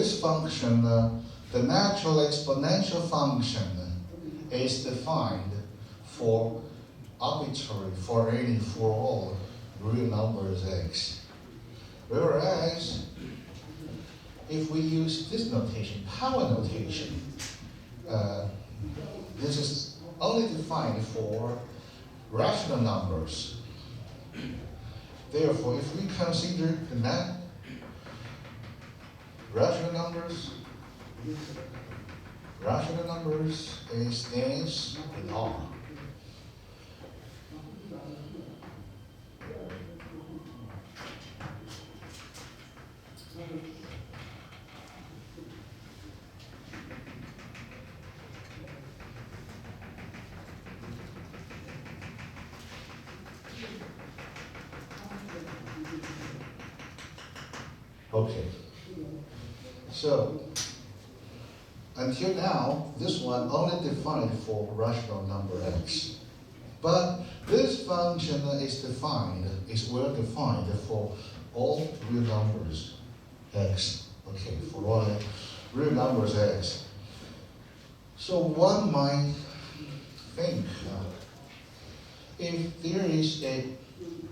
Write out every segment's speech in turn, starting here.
this function, the natural exponential function is defined for arbitrary, for all real numbers x. Whereas, if we use this notation, power notation, this is only defined for rational numbers. Therefore, if we consider the rational numbers is S in R. Okay. So, until now, this one only defined for rational number x. But this function is well defined for all real numbers x. Okay, for all real numbers x. So one might think, if there is an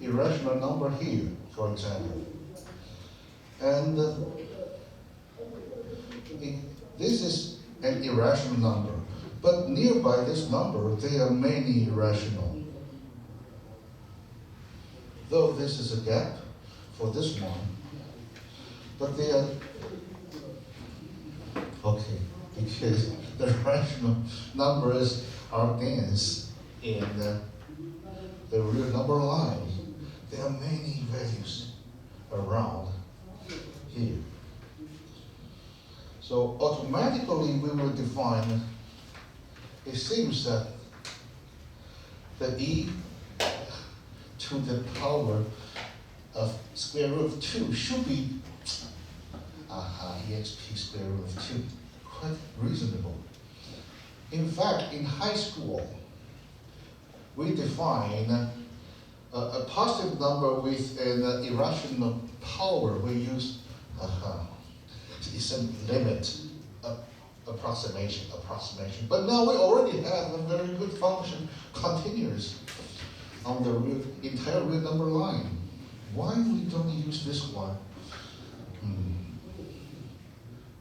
irrational number here, for example, and this is an irrational number, but nearby this number, there are many irrational. Though this is a gap for this one, but they are, okay, because the rational numbers are dense in the real number line. There are many values around here. So automatically we will define, it seems that the e to the power of square root of 2 should be exp square root of 2, quite reasonable. In fact, in high school, we define a positive number with an irrational power. We use it's a limit approximation. But now we already have a very good function, continuous, on the entire real number line. Why we don't use this one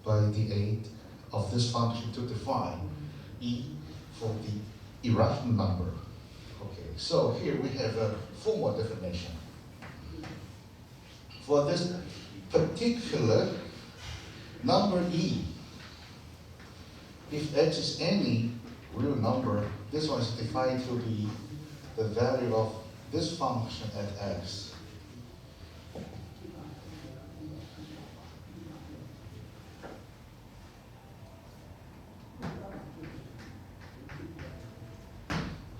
by the aid of this function to define e for the irrational number? Okay, so here we have a formal definition. For this particular number e, if x is any real number, this one is defined to be the value of this function at x.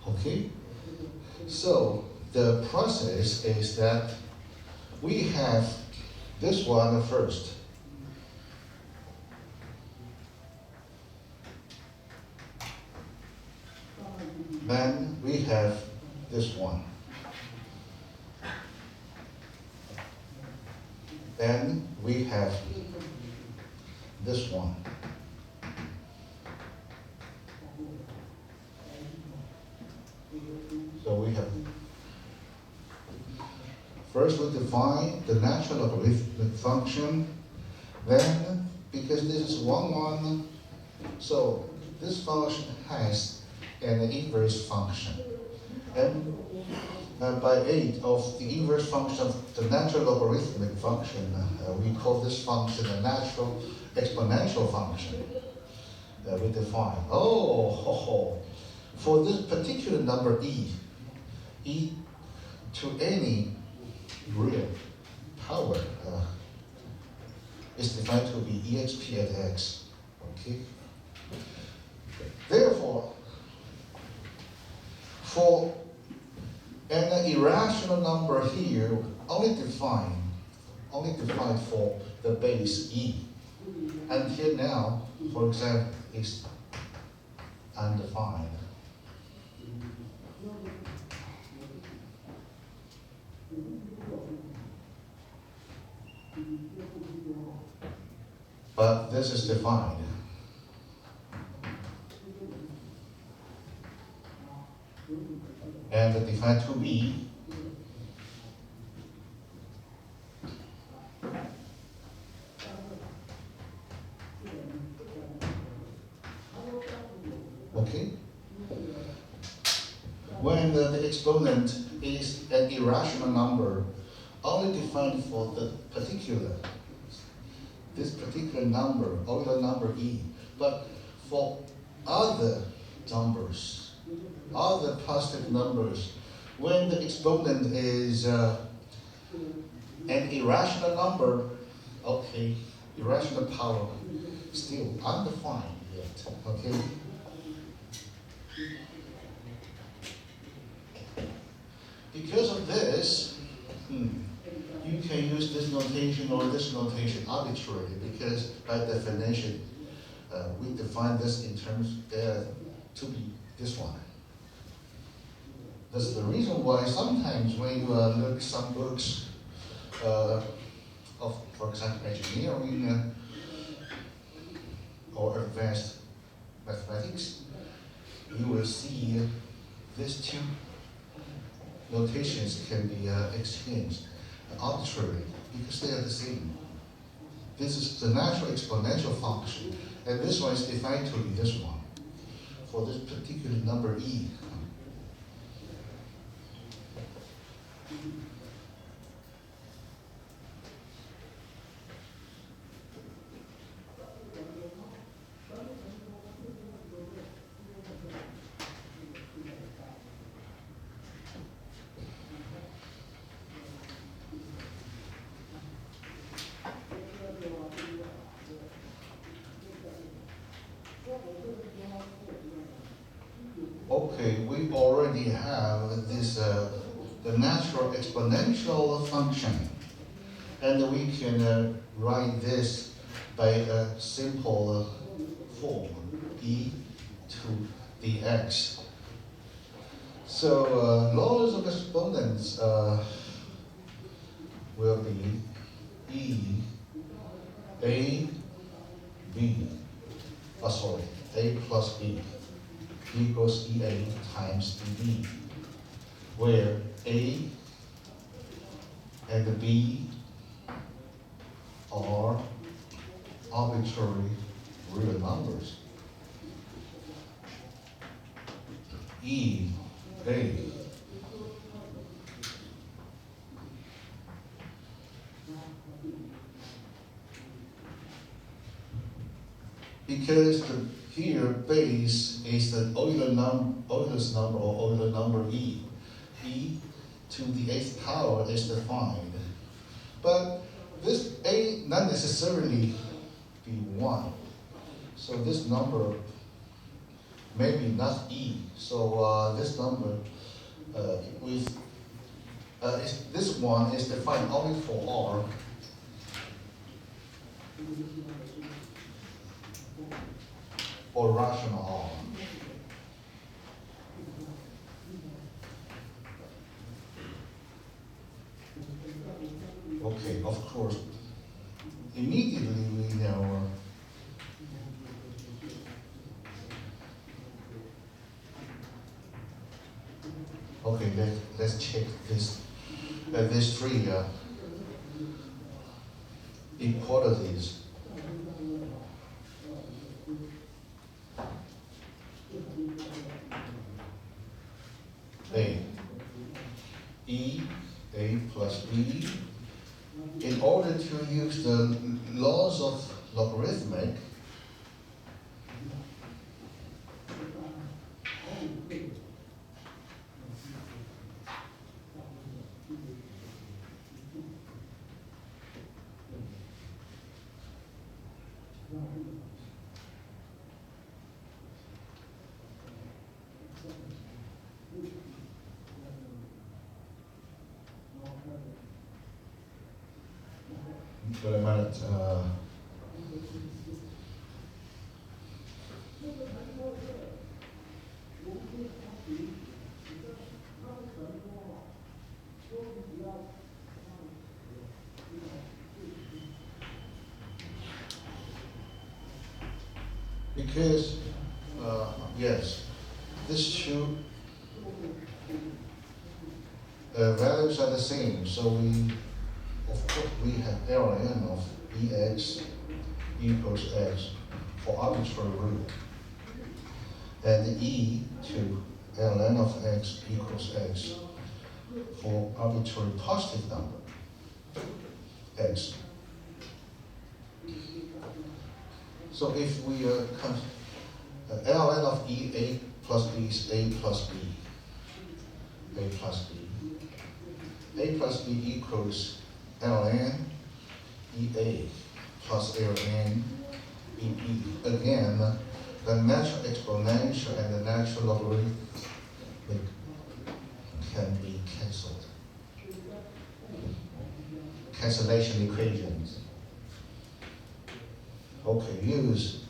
Okay, so the process is that we have this one first. Then we have this one. Then we have this one. So we have, first we define the natural logarithmic function. Then, because this is 1, so this function has an inverse function. And by aid of the inverse function of the natural logarithmic function, we call this function a natural exponential function. We define, for this particular number e to any real power is defined to be exp at x. Okay. Therefore, for an irrational number here, only defined for the base e. Until now, for example, is undefined. but this is defined. And defined to be okay. When the exponent is an irrational number, only defined for this particular number, Euler number E. But for other numbers, other positive numbers, when the exponent is an irrational number, okay, irrational power, still undefined yet, okay? Because of this, you can use this notation or this notation arbitrarily, because by definition, we define this in terms to be this one. That's the reason why sometimes when you look some books of, for example, engineering or advanced mathematics, you will see these two notations can be exchanged arbitrarily because they are the same. This is the natural exponential function, and this one is defined to be this one for this particular number E. Okay, we already have this the natural exponential function, and we can write this by a simple form, e to the x. So laws of exponents will be e a b. Sorry, a plus b equals EA times EB, where A and B are arbitrary real numbers. E, A. Because here base is the Euler's number or Euler number E. E to the 8th power is defined. But this A not necessarily be 1. So this number may be not E. So this number this one is defined only for R. Or rational R. Okay, of course, immediately we know okay, let's check this these three inequalities. A. E, A plus B. In order to use the laws of logarithmic, wait a minute. because, yes, these two values are the same, so of course, we have ln of ex equals x for arbitrary root, and e to ln of x equals x for arbitrary positive number, x. So if we ln of a plus b is a plus b, a plus b. A plus b equals ln ea plus ln eb. Again, the natural exponential and the natural logarithm can be cancelled. Cancellation equations. Okay, use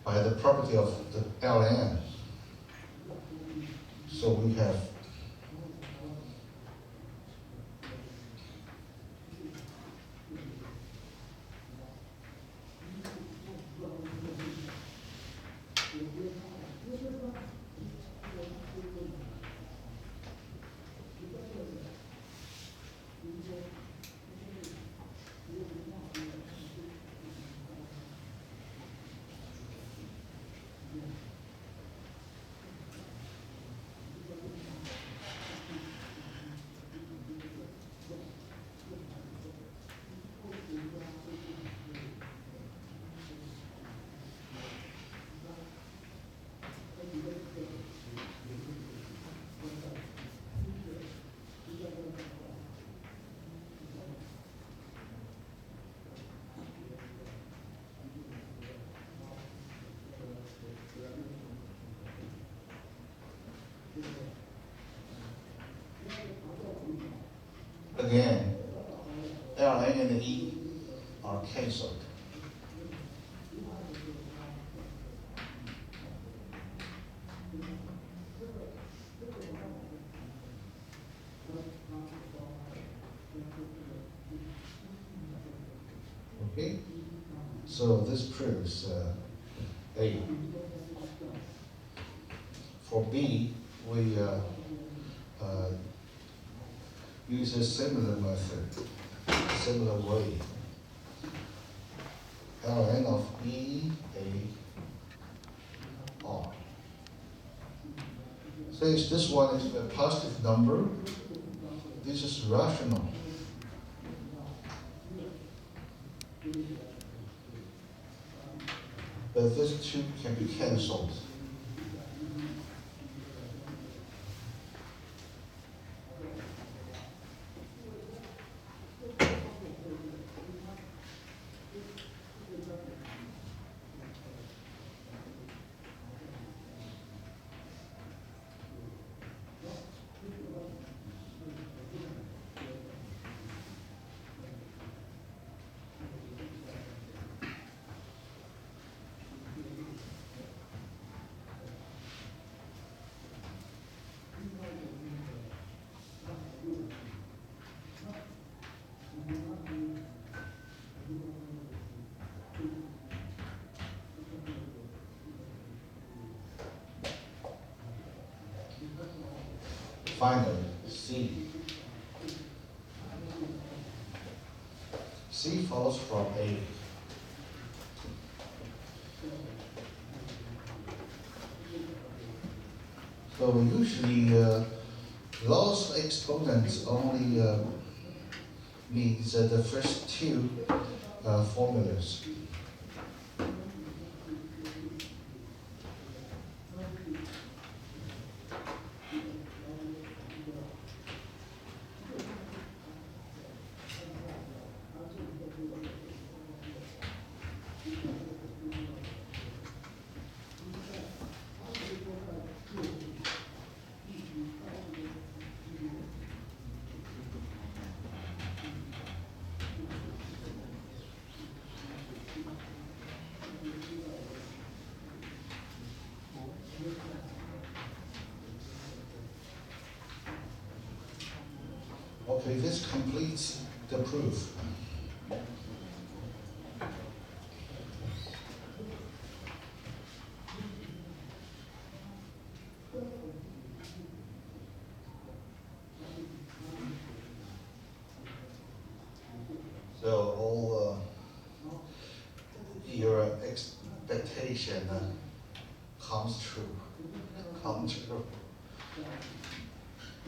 by the property of the ln. So we have again, ln and e are cancelled. Okay, so this proves A. For B, we use a similar method, similar way. ln of E, A, R. Since this one is a positive number, this is rational. But these two can be cancelled. Finally, C. C follows from A. So usually, loss exponents only means the first two formulas. Okay, this completes the proof. prediction comes true.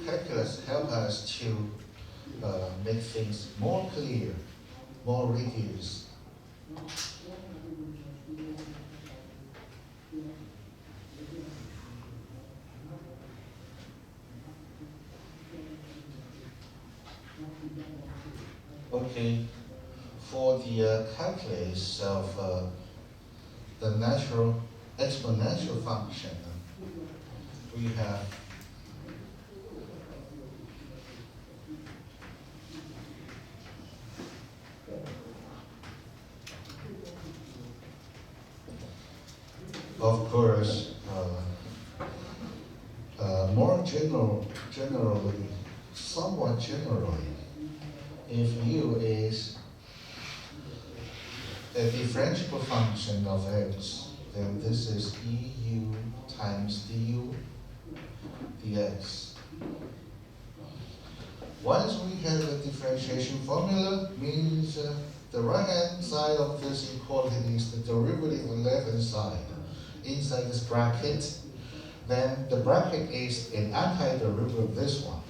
Calculus help us to make things more clear, more rigorous. Okay, for the calculus of the natural exponential function, we have of course more generally, somewhat generally, if u is a differentiable function of x, then this is eu times du dx. Once we have a differentiation formula, means the right-hand side of this equality is the derivative of the left-hand side inside this bracket. Then the bracket is an antiderivative of this one.